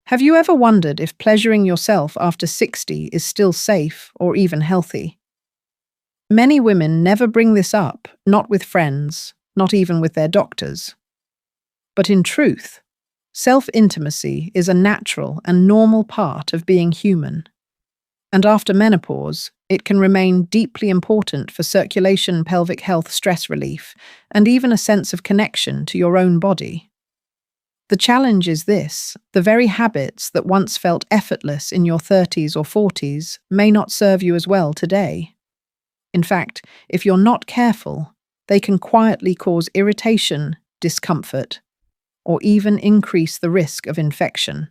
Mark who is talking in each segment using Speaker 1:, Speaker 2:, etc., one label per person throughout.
Speaker 1: Have you ever wondered if pleasuring yourself after 60 is still safe or even healthy? Many women never bring this up, not with friends, not even with their doctors. But in truth, self-intimacy is a natural and normal part of being human. And after menopause, it can remain deeply important for circulation, pelvic health, stress relief, and even a sense of connection to your own body. The challenge is this: the very habits that once felt effortless in your 30s or 40s may not serve you as well today. In fact, if you're not careful, they can quietly cause irritation, discomfort, or even increase the risk of infection.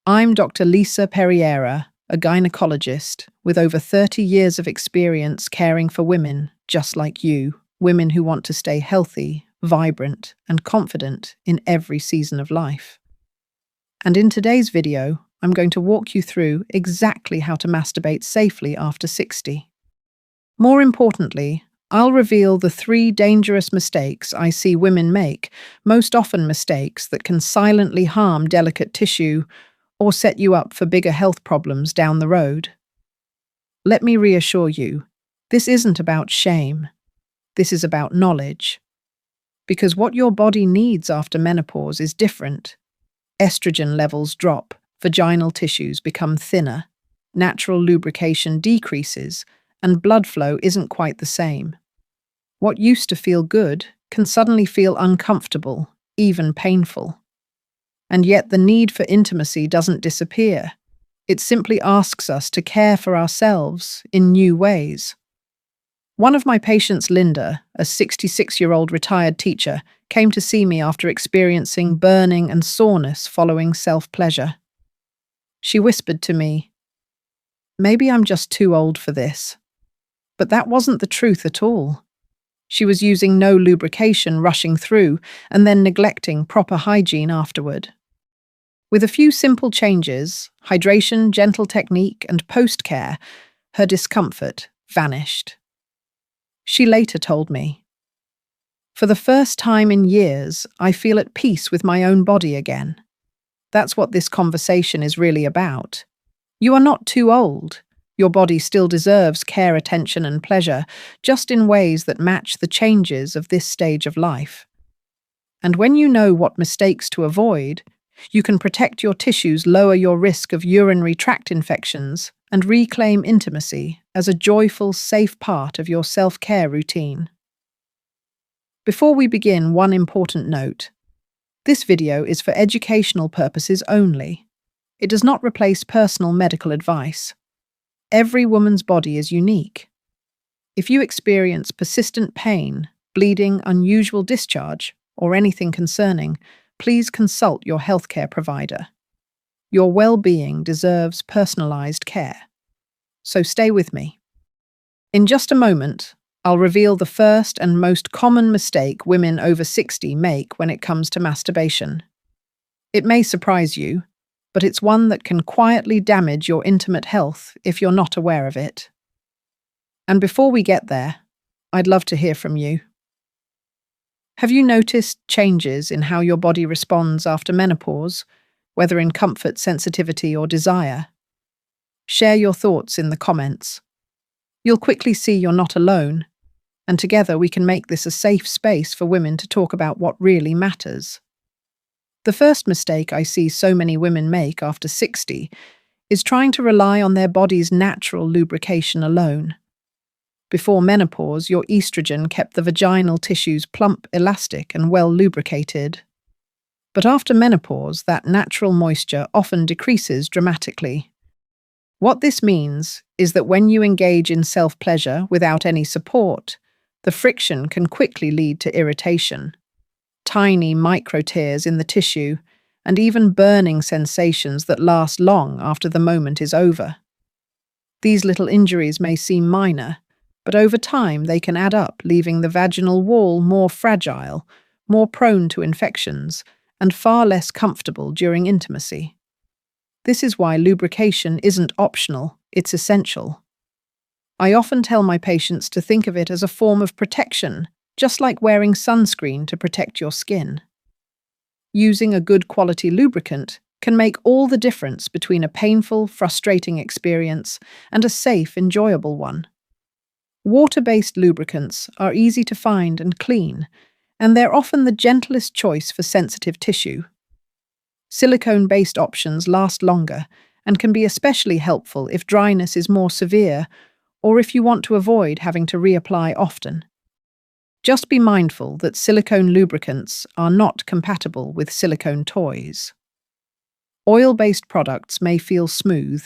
Speaker 1: I'm Dr. Perriera, a gynecologist with over 30 years of experience caring for women just like you, women who want to stay healthy, vibrant, and confident in every season of life. And in today's video, I'm going to walk you through exactly how to masturbate safely after 60. More importantly, I'll reveal the 3 dangerous mistakes I see women make, most often mistakes that can silently harm delicate tissue or set you up for bigger health problems down the road. Let me reassure you, this isn't about shame. This is about knowledge. Because what your body needs after menopause is different. Estrogen levels drop, vaginal tissues become thinner, natural lubrication decreases, and blood flow isn't quite the same. What used to feel good can suddenly feel uncomfortable, even painful. And yet the need for intimacy doesn't disappear. It simply asks us to care for ourselves in new ways. One of my patients, Linda, a 66-year-old retired teacher, came to see me after experiencing burning and soreness following self-pleasure. She whispered to me, "Maybe I'm just too old for this." But that wasn't the truth at all. She was using no lubrication rushing through and then neglecting proper hygiene afterward. With a few simple changes, hydration, gentle technique, and post-care, her discomfort vanished. She later told me, "For the first time in years, I feel at peace with my own body again." That's what this conversation is really about. You are not too old. Your body still deserves care, attention, and pleasure, just in ways that match the changes of this stage of life. And when you know what mistakes to avoid, you can protect your tissues, lower your risk of urinary tract infections, and reclaim intimacy as a joyful, safe part of your self-care routine. Before we begin, one important note. This video is for educational purposes only. It does not replace personal medical advice. Every woman's body is unique. If you experience persistent pain, bleeding, unusual discharge, or anything concerning, please consult your healthcare provider. Your well-being deserves personalized care. So stay with me. In just a moment, I'll reveal the first and most common mistake women over 60 make when it comes to masturbation. It may surprise you, but it's one that can quietly damage your intimate health if you're not aware of it. And before we get there, I'd love to hear from you. Have you noticed changes in how your body responds after menopause, whether in comfort, sensitivity, or desire? Share your thoughts in the comments. You'll quickly see you're not alone, and together we can make this a safe space for women to talk about what really matters. The first mistake I see so many women make after 60 is trying to rely on their body's natural lubrication alone. Before menopause, your estrogen kept the vaginal tissues plump, elastic, and well lubricated. But after menopause, that natural moisture often decreases dramatically. What this means is that when you engage in self-pleasure without any support, the friction can quickly lead to irritation, tiny micro tears in the tissue, and even burning sensations that last long after the moment is over. These little injuries may seem minor, but over time they can add up, leaving the vaginal wall more fragile, more prone to infections, and far less comfortable during intimacy. This is why lubrication isn't optional, it's essential. I often tell my patients to think of it as a form of protection, just like wearing sunscreen to protect your skin. Using a good quality lubricant can make all the difference between a painful, frustrating experience and a safe, enjoyable one. Water-based lubricants are easy to find and clean, and they're often the gentlest choice for sensitive tissue. Silicone-based options last longer and can be especially helpful if dryness is more severe or if you want to avoid having to reapply often. Just be mindful that silicone lubricants are not compatible with silicone toys. Oil-based products may feel smooth,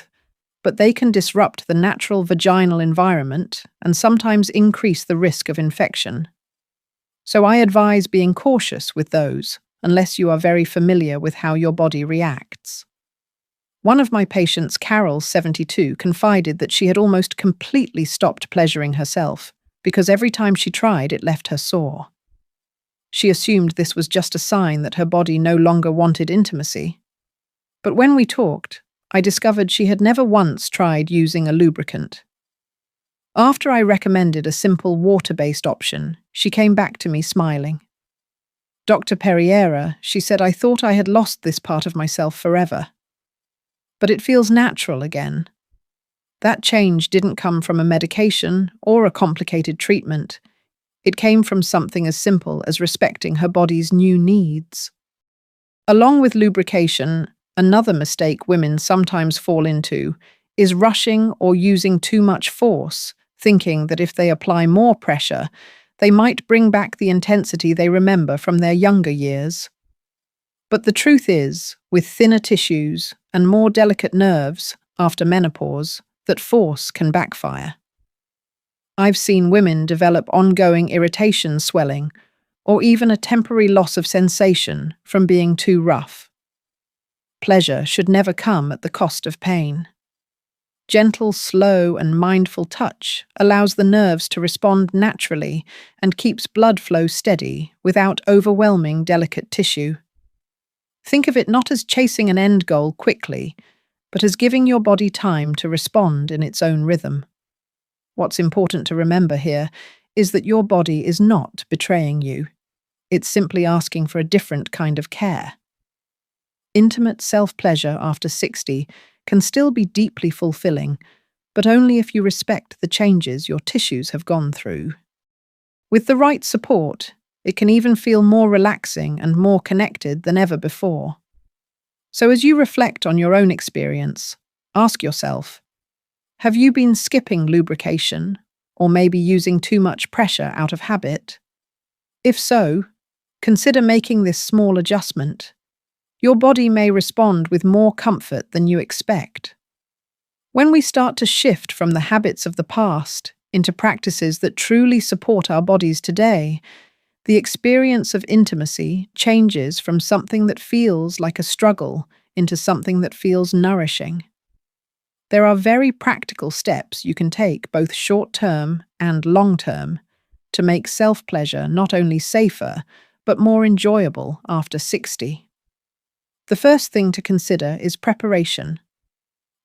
Speaker 1: but they can disrupt the natural vaginal environment and sometimes increase the risk of infection. So I advise being cautious with those, unless you are very familiar with how your body reacts. One of my patients, Carol, 72, confided that she had almost completely stopped pleasuring herself because every time she tried, it left her sore. She assumed this was just a sign that her body no longer wanted intimacy. But when we talked, I discovered she had never once tried using a lubricant. After I recommended a simple water-based option, she came back to me smiling. Dr. Perriera, she said, I thought I had lost this part of myself forever. But it feels natural again. That change didn't come from a medication or a complicated treatment. It came from something as simple as respecting her body's new needs. Along with lubrication, another mistake women sometimes fall into is rushing or using too much force, thinking that if they apply more pressure, they might bring back the intensity they remember from their younger years. But the truth is, with thinner tissues and more delicate nerves after menopause, that force can backfire. I've seen women develop ongoing irritation, swelling, or even a temporary loss of sensation from being too rough. Pleasure should never come at the cost of pain. Gentle, slow, and mindful touch allows the nerves to respond naturally and keeps blood flow steady without overwhelming delicate tissue. Think of it not as chasing an end goal quickly, but as giving your body time to respond in its own rhythm. What's important to remember here is that your body is not betraying you. It's simply asking for a different kind of care. Intimate self-pleasure after 60 can still be deeply fulfilling, but only if you respect the changes your tissues have gone through. With the right support, it can even feel more relaxing and more connected than ever before. So as you reflect on your own experience, ask yourself, have you been skipping lubrication or maybe using too much pressure out of habit? If so, consider making this small adjustment. Your body may respond with more comfort than you expect. When we start to shift from the habits of the past into practices that truly support our bodies today, the experience of intimacy changes from something that feels like a struggle into something that feels nourishing. There are very practical steps you can take, both short-term and long-term, to make self-pleasure not only safer, but more enjoyable after 60. The first thing to consider is preparation.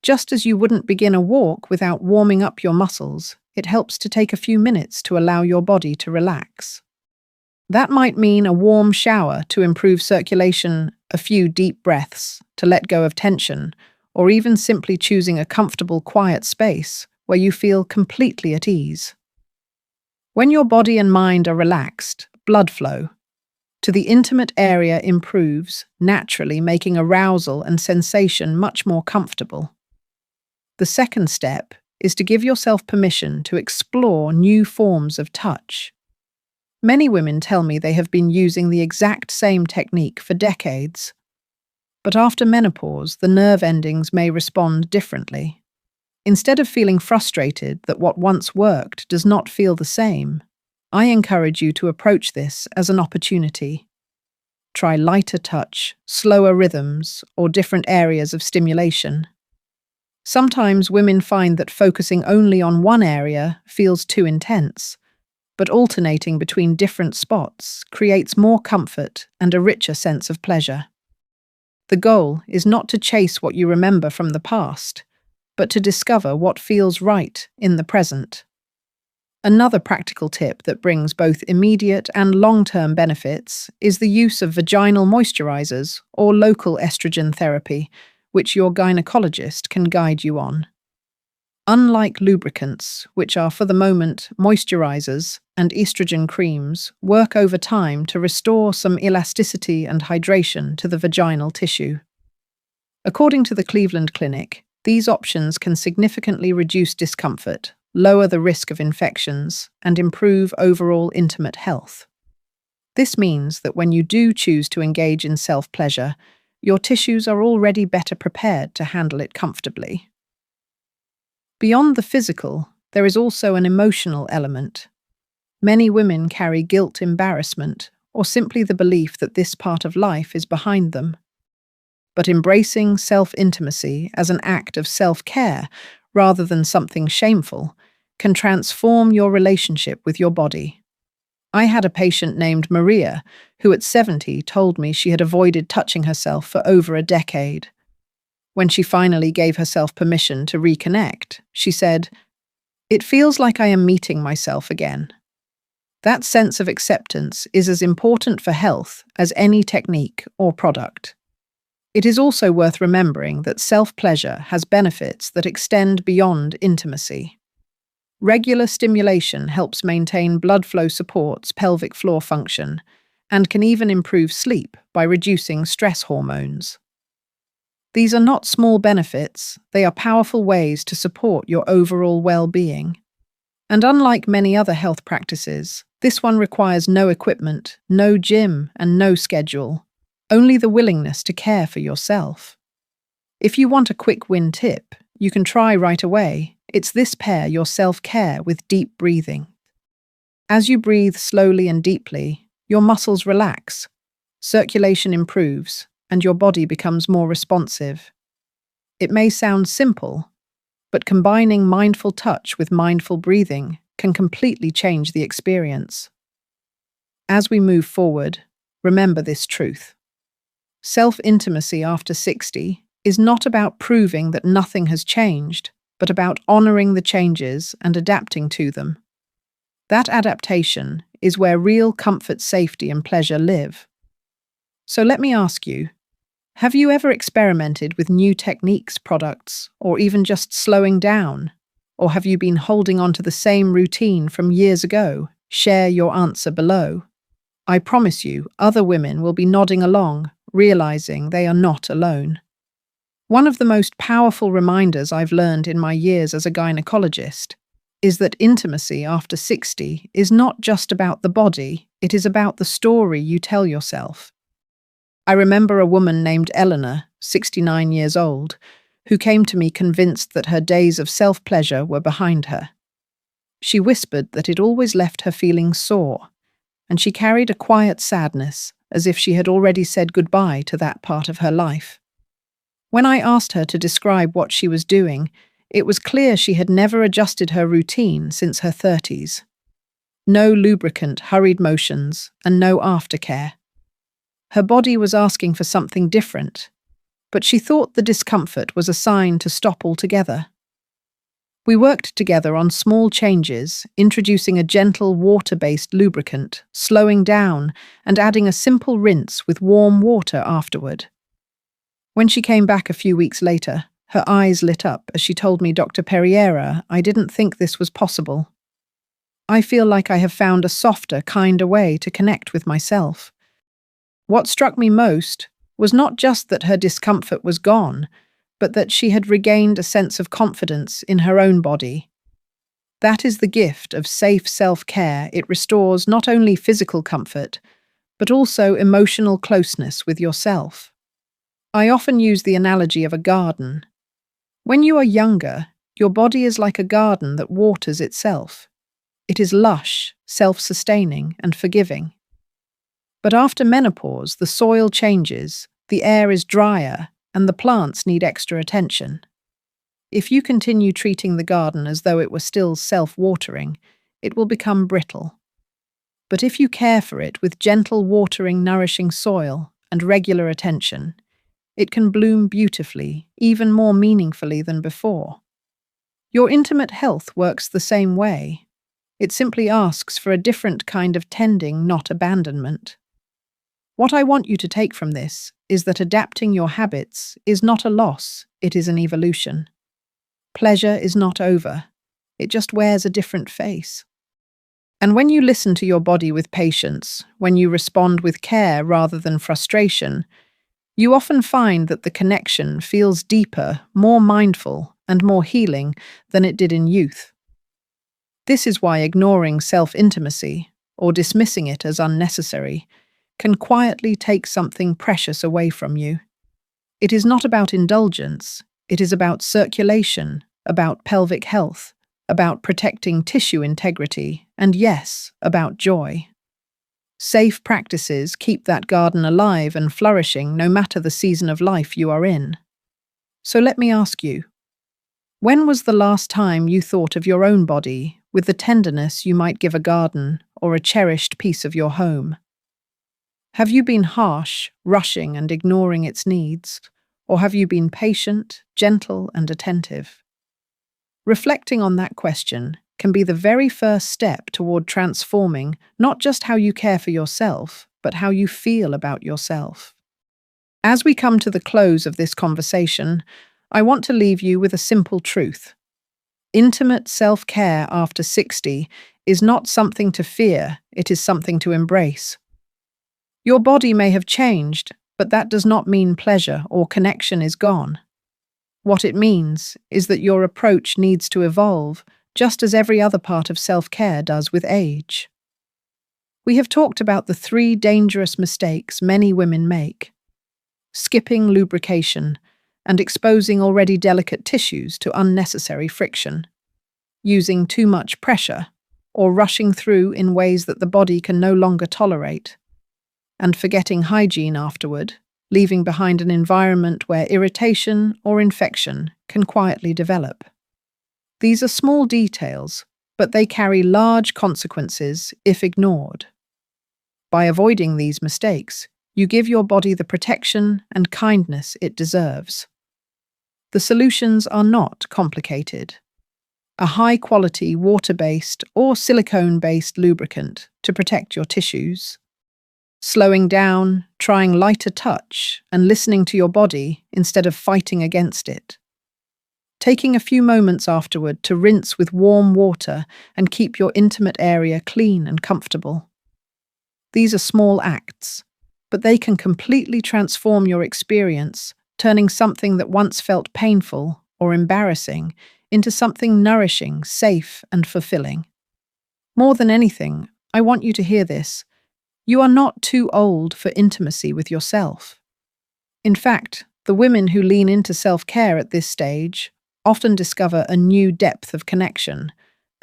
Speaker 1: Just as you wouldn't begin a walk without warming up your muscles, it helps to take a few minutes to allow your body to relax. That might mean a warm shower to improve circulation, a few deep breaths to let go of tension, or even simply choosing a comfortable, quiet space where you feel completely at ease. When your body and mind are relaxed, blood flow to the intimate area improves, naturally making arousal and sensation much more comfortable. The second step is to give yourself permission to explore new forms of touch. Many women tell me they have been using the exact same technique for decades. But after menopause, the nerve endings may respond differently. Instead of feeling frustrated that what once worked does not feel the same, I encourage you to approach this as an opportunity. Try lighter touch, slower rhythms, or different areas of stimulation. Sometimes women find that focusing only on one area feels too intense, but alternating between different spots creates more comfort and a richer sense of pleasure. The goal is not to chase what you remember from the past, but to discover what feels right in the present. Another practical tip that brings both immediate and long-term benefits is the use of vaginal moisturizers or local estrogen therapy, which your gynecologist can guide you on. Unlike lubricants, which are for the moment moisturizers and estrogen creams, work over time to restore some elasticity and hydration to the vaginal tissue. According to the Cleveland Clinic, these options can significantly reduce discomfort, lower the risk of infections, and improve overall intimate health. This means that when you do choose to engage in self-pleasure, your tissues are already better prepared to handle it comfortably. Beyond the physical, there is also an emotional element. Many women carry guilt, embarrassment, or simply the belief that this part of life is behind them. But embracing self-intimacy as an act of self-care rather than something shameful can transform your relationship with your body. I had a patient named Maria who at 70 told me she had avoided touching herself for over a decade. When she finally gave herself permission to reconnect, she said, "It feels like I am meeting myself again." That sense of acceptance is as important for health as any technique or product. It is also worth remembering that self-pleasure has benefits that extend beyond intimacy. Regular stimulation helps maintain blood flow, supports pelvic floor function, and can even improve sleep by reducing stress hormones. These are not small benefits, they are powerful ways to support your overall well-being. And unlike many other health practices, this one requires no equipment, no gym, and no schedule, only the willingness to care for yourself. If you want a quick win tip, you can try right away. It's this: pair your self-care with deep breathing. As you breathe slowly and deeply, your muscles relax, circulation improves, and your body becomes more responsive. It may sound simple, but combining mindful touch with mindful breathing can completely change the experience. As we move forward, remember this truth. Self-intimacy after 60 is not about proving that nothing has changed, but about honoring the changes and adapting to them. That adaptation is where real comfort, safety, and pleasure live. So let me ask you, have you ever experimented with new techniques, products, or even just slowing down? Or have you been holding on to the same routine from years ago? Share your answer below. I promise you, other women will be nodding along, realizing they are not alone. One of the most powerful reminders I've learned in my years as a gynecologist is that intimacy after 60 is not just about the body, it is about the story you tell yourself. I remember a woman named Eleanor, 69 years old, who came to me convinced that her days of self-pleasure were behind her. She whispered that it always left her feeling sore, and she carried a quiet sadness, as if she had already said goodbye to that part of her life. When I asked her to describe what she was doing, it was clear she had never adjusted her routine since her 30s. No lubricant, hurried motions, and no aftercare. Her body was asking for something different, but she thought the discomfort was a sign to stop altogether. We worked together on small changes, introducing a gentle water-based lubricant, slowing down, and adding a simple rinse with warm water afterward. When she came back a few weeks later, her eyes lit up as she told me, "Dr. Perriera, I didn't think this was possible. I feel like I have found a softer, kinder way to connect with myself." What struck me most was not just that her discomfort was gone, but that she had regained a sense of confidence in her own body. That is the gift of safe self-care. It restores not only physical comfort, but also emotional closeness with yourself. I often use the analogy of a garden. When you are younger, your body is like a garden that waters itself. It is lush, self-sustaining, and forgiving. But after menopause, the soil changes, the air is drier, and the plants need extra attention. If you continue treating the garden as though it were still self-watering, it will become brittle. But if you care for it with gentle watering, nourishing soil, and regular attention, it can bloom beautifully, even more meaningfully than before. Your intimate health works the same way. It simply asks for a different kind of tending, not abandonment. What I want you to take from this is that adapting your habits is not a loss, it is an evolution. Pleasure is not over, it just wears a different face. And when you listen to your body with patience, when you respond with care rather than frustration, you often find that the connection feels deeper, more mindful, and more healing than it did in youth. This is why ignoring self-intimacy, or dismissing it as unnecessary, can quietly take something precious away from you. It is not about indulgence, it is about circulation, about pelvic health, about protecting tissue integrity, and yes, about joy. Safe practices keep that garden alive and flourishing no matter the season of life you are in. So let me ask you, when was the last time you thought of your own body with the tenderness you might give a garden or a cherished piece of your home? Have you been harsh, rushing and ignoring its needs, or have you been patient, gentle and attentive? Reflecting on that question can be the very first step toward transforming not just how you care for yourself, but how you feel about yourself. As we come to the close of this conversation, I want to leave you with a simple truth. Intimate self-care after 60 is not something to fear, it is something to embrace. Your body may have changed, but that does not mean pleasure or connection is gone. What it means is that your approach needs to evolve, just as every other part of self-care does with age. We have talked about the 3 dangerous mistakes many women make: skipping lubrication and exposing already delicate tissues to unnecessary friction, using too much pressure, or rushing through in ways that the body can no longer tolerate, and forgetting hygiene afterward, leaving behind an environment where irritation or infection can quietly develop. These are small details, but they carry large consequences if ignored. By avoiding these mistakes, you give your body the protection and kindness it deserves. The solutions are not complicated. A high-quality water-based or silicone-based lubricant to protect your tissues. Slowing down, trying lighter touch, and listening to your body instead of fighting against it. Taking a few moments afterward to rinse with warm water and keep your intimate area clean and comfortable. These are small acts, but they can completely transform your experience, turning something that once felt painful or embarrassing into something nourishing, safe, and fulfilling. More than anything, I want you to hear this. You are not too old for intimacy with yourself. In fact, the women who lean into self-care at this stage often discover a new depth of connection,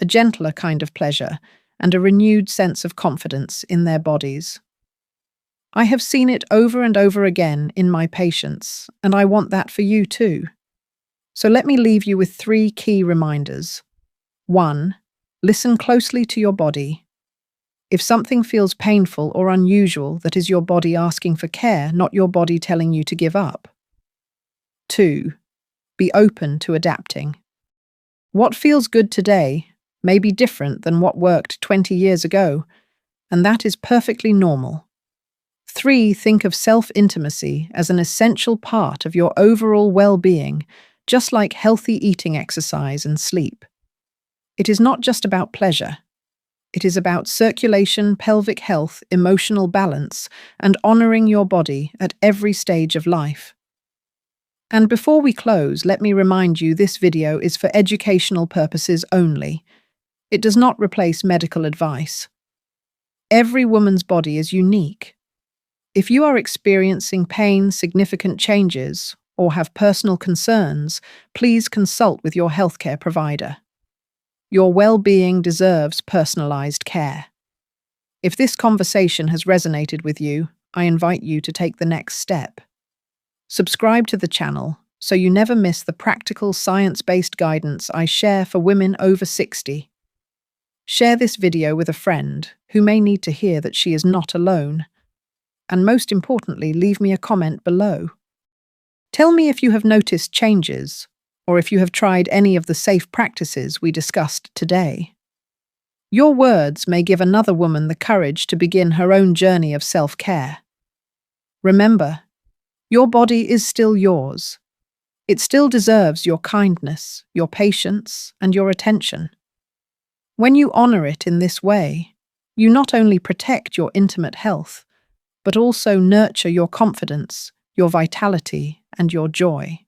Speaker 1: a gentler kind of pleasure, and a renewed sense of confidence in their bodies. I have seen it over and over again in my patients, and I want that for you too. So let me leave you with 3 key reminders. 1. Listen closely to your body. If something feels painful or unusual, that is your body asking for care, not your body telling you to give up. 2. Be open to adapting. What feels good today may be different than what worked 20 years ago, and that is perfectly normal. 3. Think of self-intimacy as an essential part of your overall well-being, just like healthy eating, exercise, and sleep. It is not just about pleasure. It is about circulation, pelvic health, emotional balance, and honoring your body at every stage of life. And before we close, let me remind you this video is for educational purposes only. It does not replace medical advice. Every woman's body is unique. If you are experiencing pain, significant changes, or have personal concerns, please consult with your healthcare provider. Your well-being deserves personalized care. If this conversation has resonated with you, I invite you to take the next step. Subscribe to the channel so you never miss the practical, science-based guidance I share for women over 60. Share this video with a friend who may need to hear that she is not alone. And most importantly, leave me a comment below. Tell me if you have noticed changes, or if you have tried any of the safe practices we discussed today. Your words may give another woman the courage to begin her own journey of self-care. Remember, your body is still yours. It still deserves your kindness, your patience, and your attention. When you honor it in this way, you not only protect your intimate health, but also nurture your confidence, your vitality, and your joy.